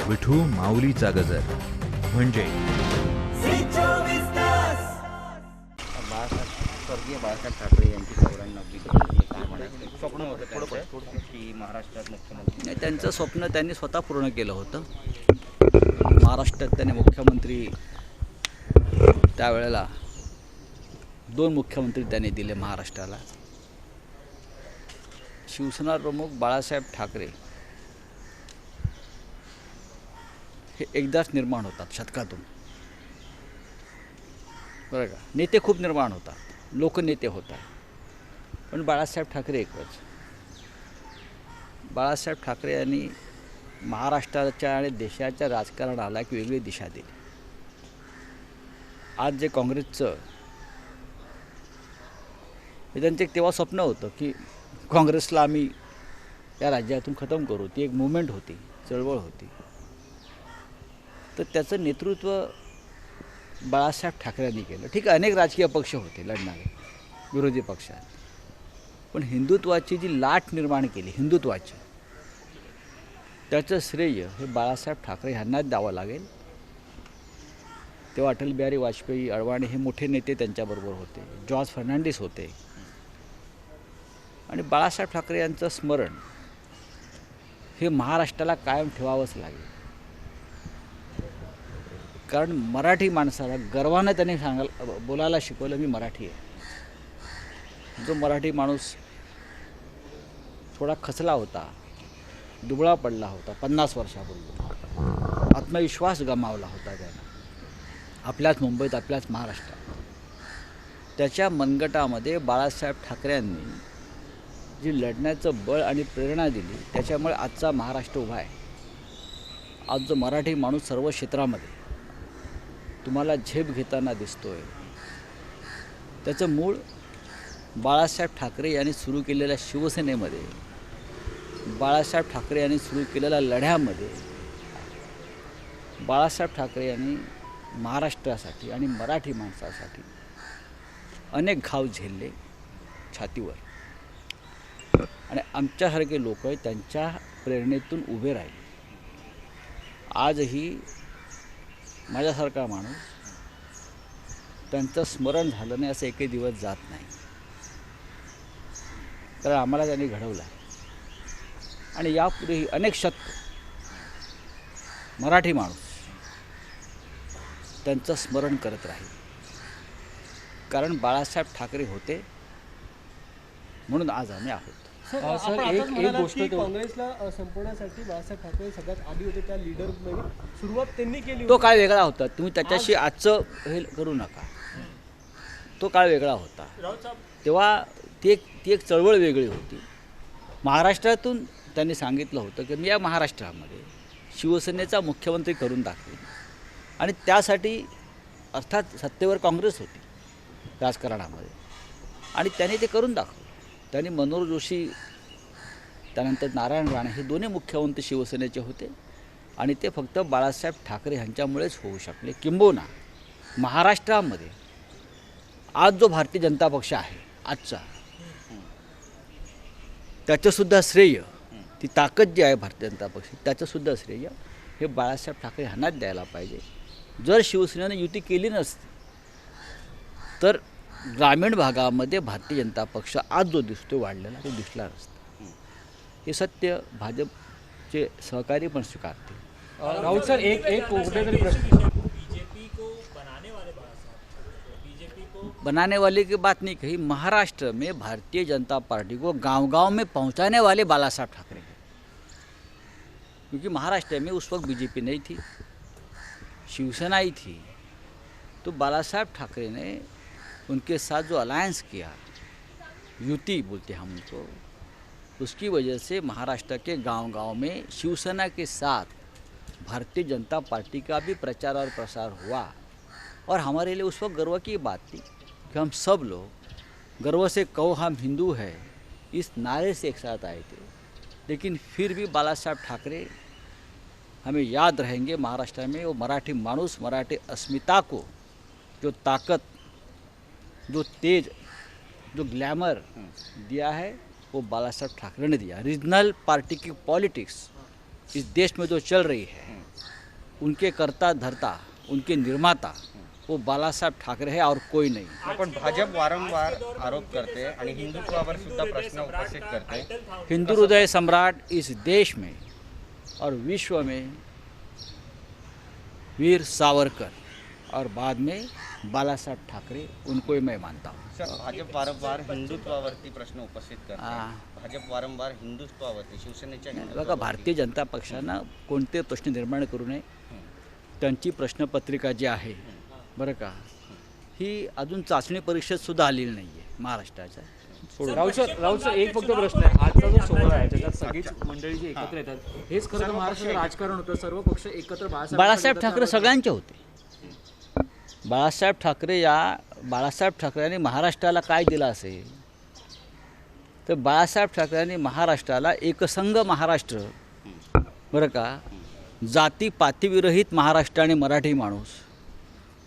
विठू माऊलीचा गजर म्हणजे स्वर्गीय बाळासाहेब ठाकरे यांची 94वी जयंती काय म्हणायचं स्वप्न होतं त्यांचं की महाराष्ट्रात मुख्यमंत्री नाही, त्यांचं स्वप्न त्यांनी स्वतः पूर्ण केलं होतं. महाराष्ट्रात त्यांनी मुख्यमंत्री त्यावेळेला 2 मुख्यमंत्री त्यांनी दिले महाराष्ट्राला. शिवसेना प्रमुख बाळासाहेब ठाकरे हे एकदाच निर्माण होतात शतकातून, बरं का. नेते खूप निर्माण होतात, लोकनेते होतात, पण बाळासाहेब ठाकरे एकच. बाळासाहेब ठाकरे यांनी महाराष्ट्राच्या आणि देशाच्या राजकारणाला एक वेगळी दिशा दिली. आज जे काँग्रेसचं हे त्यांचं एक तेव्हा स्वप्न होतं की काँग्रेसला आम्ही या राज्यातून खतम करू. ती एक मुवमेंट होती, चळवळ होती. तर त्याचं नेतृत्व बाळासाहेब ठाकरेंनी केलं. ठीक आहे, अनेक राजकीय पक्ष होते लढणारे विरोधी पक्षात, पण हिंदुत्वाची जी लाट निर्माण केली हिंदुत्वाची, त्याचं श्रेय हे बाळासाहेब ठाकरे यांनाच द्यावं लागेल. तेव्हा अटल बिहारी वाजपेयी, अडवाणी हे मोठे नेते त्यांच्याबरोबर होते, जॉर्ज फर्नांडिस होते. आणि बाळासाहेब ठाकरे यांचं स्मरण हे महाराष्ट्राला कायम ठेवावंच लागेल. कारण मराठी माणसाला गर्वानं त्यांनी बोलायला शिकवलं, मी मराठी आहे. जो मराठी माणूस थोडा खचला होता, दुबळा पडला होता 50 वर्षापूर्वी, आत्मविश्वास गमावला होता त्यानं आपल्याच मुंबईत, आपल्याच महाराष्ट्रात, त्याच्या मनगटामध्ये बाळासाहेब ठाकरेंनी जी लढण्याचं बळ आणि प्रेरणा दिली, त्याच्यामुळे आजचा महाराष्ट्र उभा आहे. आज जो मराठी माणूस सर्व क्षेत्रामध्ये तुम्हाला झेप घेताना दिसतोय, त्याचं मूळ बाळासाहेब ठाकरे यांनी सुरू केलेल्या शिवसेनेमध्ये, बाळासाहेब ठाकरे यांनी सुरू केलेल्या लढ्यामध्ये, बाळासाहेब ठाकरे यांनी महाराष्ट्रासाठी आणि मराठी माणसासाठी अनेक घाव झेलले छातीवर. आणि आमच्यासारखे लोक त्यांच्या प्रेरणेतून उभे राहिले. आजही माझ्यासारखा माणूस त्यांचं स्मरण झालं नाही असं एकही दिवस जात नाही. कारण आम्हाला त्यांनी घडवलं आहे. आणि यापुढेही अनेक शतक मराठी माणूस त्यांचं स्मरण करत राहील. कारण बाळासाहेब ठाकरे होते म्हणून आज आम्ही आहोत. सर, एक गोष्ट काँग्रेसला संपवण्यासाठी बाळासाहेब ठाकरे सगळ्यात आधी होते, त्या लीडर सुरुवात त्यांनी केली. तो काळ वेगळा होता. तुम्ही त्याच्याशी आजचं हे करू नका. तो काळ वेगळा होता. तेव्हा ती एक चळवळ वेगळी होती. महाराष्ट्रातून त्यांनी सांगितलं होतं की मी या महाराष्ट्रामध्ये शिवसेनेचा मुख्यमंत्री करून दाखवेन. आणि त्यासाठी अर्थात सत्तेवर काँग्रेस होती राजकारणामध्ये, आणि त्यांनी ते करून दाखवलं. त्यांनी मनोहर जोशी, त्यानंतर नारायण राणे हे दोन्ही मुख्यमंत्री शिवसेनेचे होते. आणि ते फक्त बाळासाहेब ठाकरे यांच्यामुळेच होऊ शकले. किंबहुना महाराष्ट्रामध्ये आज जो भारतीय जनता पक्ष आहे आजचा, त्याचंसुद्धा श्रेय, ती ताकद जी आहे भारतीय जनता पक्ष, त्याचंसुद्धा श्रेय हे बाळासाहेब ठाकरे यांनाच द्यायला पाहिजे. जर शिवसेनेनं युती केली नसती तर ग्रामीण भागामध्ये भारतीय जनता पक्ष आज जो दिसतो वाढलेला, तो दिसला नसता. हे सत्य भाजपचे सहकारी पण स्वीकारते. राहुल सर, एक कुठेतरी प्रश्न, बनाने वाले की बात नहीं कही. महाराष्ट्र में भारतीय जनता पार्टी को गांव-गांव में पहुंचाने वाले बालासाहेब ठाकरे हैं. क्योंकि महाराष्ट्र में उस वक्त बीजेपी नहीं थी, शिवसेना ही थी. तो बालासाहेब ठाकरे ने उनके साथ जो अलायंस किया, युति बोलते हैं हम उनको, उसकी वजह से महाराष्ट्र के गांव-गांव में शिवसेना के साथ भारतीय जनता पार्टी का भी प्रचार और प्रसार हुआ. और हमारे लिए उस वक्त गर्व की बात थी कि हम सब लोग गर्व से कहो हम हिंदू हैं, इस नारे से एक साथ आए थे. लेकिन फिर भी बालासाहेब ठाकरे हमें याद रहेंगे महाराष्ट्र में. वो मराठी मानूस, मराठी अस्मिता को जो ताकत, जो तेज, जो ग्लैमर दिया है, वो बालासाहेब ठाकरे ने दिया. रीजनल पार्टी की पॉलिटिक्स इस देश में जो चल रही है, उनके कर्ता धर्ता, उनके निर्माता वो बालासाहेब ठाकरे है और कोई नहीं। पण भाजप वारंवार आरोप करते आणि हिंदुत्वावर सुद्धा प्रश्न उपस्थित करते। हिंदू हृदय सम्राट इस देश में और विश्व में वीर सावरकर और बाद में बालासाहेब ठाकरे, उनको ही मैं मानता हूँ। सर, भाजप वारंवार हिंदुत्वावरती प्रश्न उपस्थित करते। हां. भाजप वारंवार हिंदुत्वावरती, शिवसेनेच्या बघा, हिंदुत्वावरती- भारतीय जनता पक्षानं कोणते प्रश्न निर्माण करू नये, त्यांची प्रश्नपत्रिका जी आहे बरं का, ही अजून चाचणी परीक्षेतसुद्धा आलेली नाही आहे महाराष्ट्राच्या. राऊत सर एक फक्त प्रश्न आहे. आजचा जो सोहळा आहे त्याच्यात सगळीच मंडळी जी एकत्र येतात, हेच खरं तर महाराष्ट्राचं राजकारण होतं. सर्व पक्ष एकत्र बाळासाहेब ठाकरे सगळ्यांचे होते. बाळासाहेब ठाकरेंनी महाराष्ट्राला काय दिलं असेल तर बाळासाहेब ठाकरेंनी महाराष्ट्राला एकसंघ महाराष्ट्र, बरं का, जातीपातीविरहित महाराष्ट्र आणि मराठी माणूस,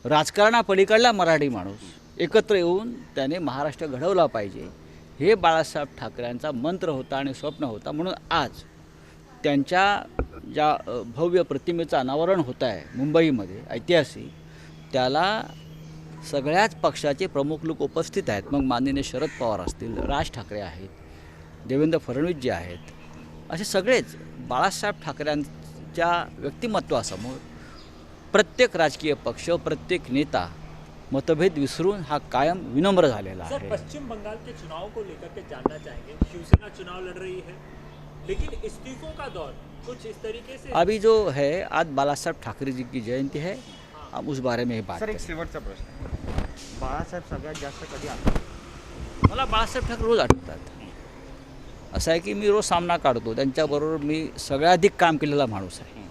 राजकारणापलीकडला मराठी माणूस एकत्र येऊन त्याने महाराष्ट्र घडवला पाहिजे, हे बाळासाहेब ठाकरेंचा मंत्र होता आणि स्वप्न होता. म्हणून आज त्यांच्या ज्या भव्य प्रतिमेचं अनावरण होत आहे मुंबईमध्ये ऐतिहासिक, त्याला सगळ्याच पक्षाचे प्रमुख लोक उपस्थित आहेत. मग माननीय शरद पवार असतील, राज ठाकरे आहेत, देवेंद्र फडणवीस जे आहेत, असे सगळेच बाळासाहेब ठाकरेंच्या व्यक्तिमत्वासमोर प्रत्येक राजकीय पक्ष, प्रत्येक नेता मतभेद विसरून हा कायम विनम्र झालेला सर, आहे. पश्चिम बंगाल के चुनाव को लेकर के जानना चाहेंगे। शिवसेना चुनाव लड़ रही है, लेकिन इस्तीफों का दौर कुछ इस तरीके से अभी जो है, आज बालासाहेब ठाकरे जी की जयंती है, हम उस बारे में ही बात सर, एक करें. शेवटचा प्रश्न, बाळासाहेब सगळ्यात जास्त कधी आठवतात? मला बाळासाहेब ठाकरे रोज आठवतात. असं आहे की मी रोज सामना काढतो त्यांच्याबरोबर. मी सगळ्याधिक काम केलेला माणूस आहे.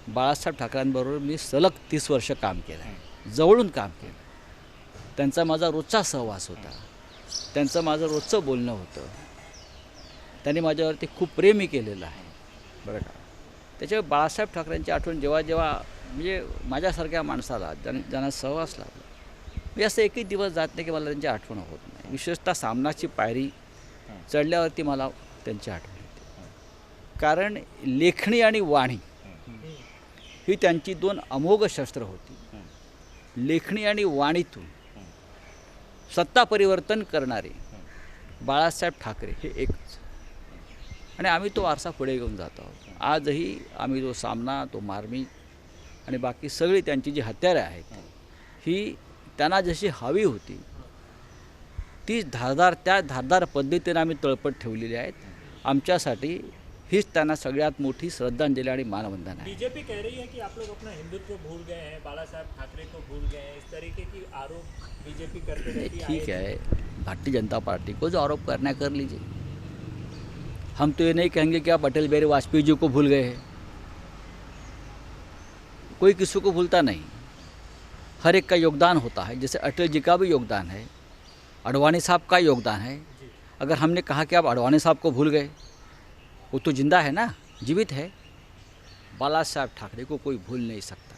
बाळासाहेब ठाकरेंबरोबर मी सलग 30 वर्ष काम केलं आहे, जवळून काम केलं. त्यांचा माझा रोजचा सहवास होता, त्यांचं माझं रोजचं बोलणं होतं. त्यांनी माझ्यावरती खूप प्रेमही केलेलं आहे, बरं का. त्याच्यामुळे बाळासाहेब ठाकरेंची आठवण जेव्हा जेव्हा म्हणजे माझ्यासारख्या माणसाला ज्यांना सहवास लागला, मी असं एकही दिवस जात नाही की मला त्यांची आठवण होत नाही. विशेषतः सामनाची पायरी चढल्यावरती मला त्यांची आठवण येते. कारण लेखणी आणि वाणी ही त्यांची दोन अमोघ शस्त्र होती. लेखणी आणि वाणीतून सत्ता परिवर्तन करणारे बाळासाहेब ठाकरे हे एकच, आणि आम्ही तो वारसा पुढे घेऊन जात आहोत. आजही आम्ही जो सामना, तो मार्मिक आणि बाकी सगळी त्यांची जी हत्यारे आहेत, ही त्यांना जशी हवी होती तीच धारदार पद्धतीने आम्ही तळपट ठेवलेली आहेत. आमच्यासाठी हीच त्यांना सगळ्यात मोठी श्रद्धांजली आणि मानवंदन आहे. बीजेपी कह रही है कि आप लोग अपना हिंदुत्व भूल गए हैं, बाला साहब ठाकरे को भूल गए हैं, इस तरीके की आरोप बीजेपी करते रहती है। ठीक है, भारतीय जनता पार्टी को जो आरोप करना है कर लीजिए. हम तो ये नहीं कहेंगे कि आप अटल बिहारी वाजपेयी जी को भूल गए हैं. कोई किसी को भूलता नहीं, हर एक का योगदान होता है. जैसे अटल जी का भी योगदान है, अडवाणी साहब का योगदान है. अगर हमने कहा कि आप अडवाणी साहब को भूल गए, वो तो जिंदा है ना, जीवित है. बाला साहब ठाकरे को कोई भूल नहीं सकता.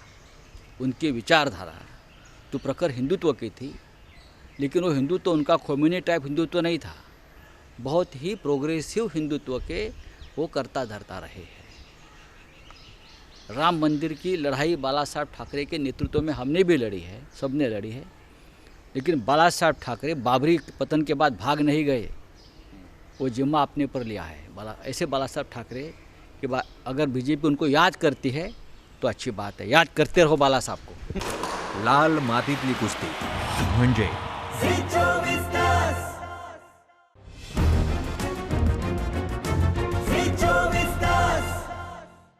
उनकी विचारधारा तो प्रखर हिंदुत्व की थी, लेकिन वो हिंदुत्व उनका खोमेनी टाइप हिंदुत्व नहीं था. बहुत ही प्रोग्रेसिव हिंदुत्व के वो करता धरता रहे हैं. राम मंदिर की लड़ाई बाला साहब ठाकरे के नेतृत्व में हमने भी लड़ी है, सबने लड़ी है. लेकिन बाला साहब ठाकरे बाबरी पतन के बाद भाग नहीं गए, वो जिम्मा अपने पर लिया है. ऐसे बाला साहब ठाकरे के बाद अगर बीजेपी उनको याद करती है तो अच्छी बात है. याद करते रहो बाला साहब को. लाल मातीतली कुस्ती म्हणजे